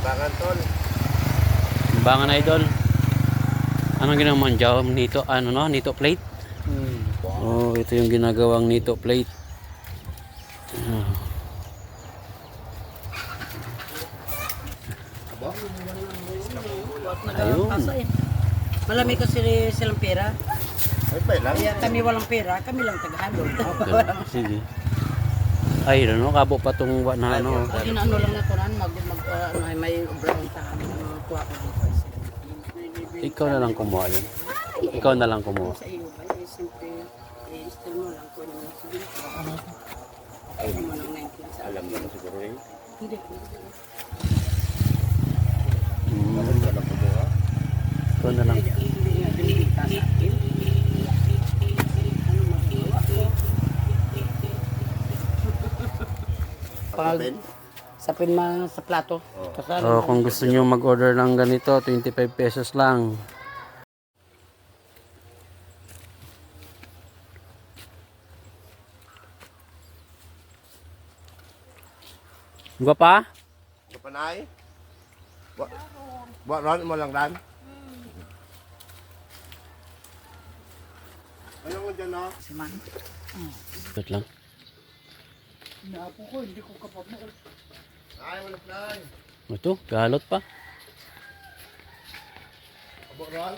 Timbangan tol. Timbangan idol. Anong ginawang job nito? Ano no? Nito plate? Oh, ito yung ginagawang nito plate. Ayun. Malami kasi silang pera. Ay, pa lang. Kaya kami walang pera, kami lang taga-halon. Sige. Ay, ano, kabo pa tong na ano. O ano lang na kunan, may brown sa amin ang kuha ko dito. Ikaw na lang kumuha yan. Ikaw na lang kumuha. Sa iyo ba, siyempre, still mo lang kung ano sige. Ay, mo nang 19 sa Alam naman siguro eh. Hindi. Bakit ka lang kumuha? Ikaw na lang. Hindi nga binibigta sa akin. Ano magagawa ko? Pag sa pinma sa plato. Kasali Oh, kung gusto niyo mag-order ng ganito, 25 pesos lang. Gua pa? Kapanay? Buat ron mo lang dan. Ano mo dyan no? si man. Wait lang. Naapo ko, hindi ko kapag Ay, wala fly. Ito, galot pa. Buat ron.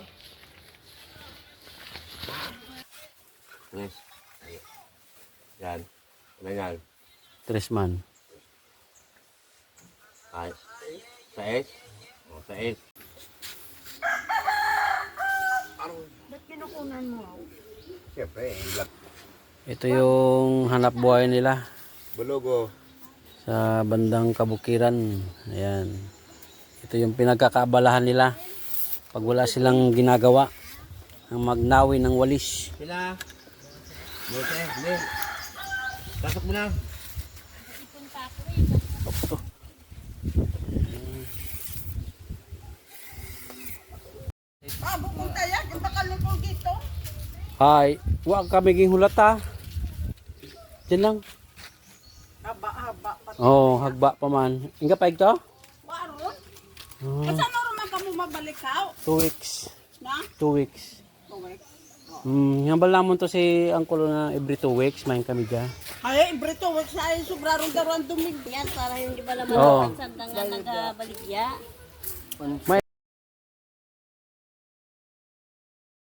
Yes. Yan. Ano yan? Tresman. Ay. Sa S? O, sa S. Ba't kinukunan mo? Siyempre, black. Ito yung hanap buhay nila Bulugo. sa bandang Kabukiran. Ayan. Ito yung pinagkakaabalahan nila pag wala silang ginagawa. Ang magnawi ng walis. Sila. Bote, hindi. Pasok mo na. Pupunta yan, yung bakal ko dito. Hi, wag kami ging hulata. Diyan lang. Haba-haba. Oh, hagba pa man. Inga pa ito? Waron? Oh, Kasi ano naman ka mo mabalik ka? 2 weeks. Na? 2 weeks. Correct. Ngambal namon to si Angkol na every 2 weeks main kami ga. Ay, Brito, wag sa ay sobrarong daruan dumig. Yan, para hindi pala Oo. malaman sa nga nagabaligya. May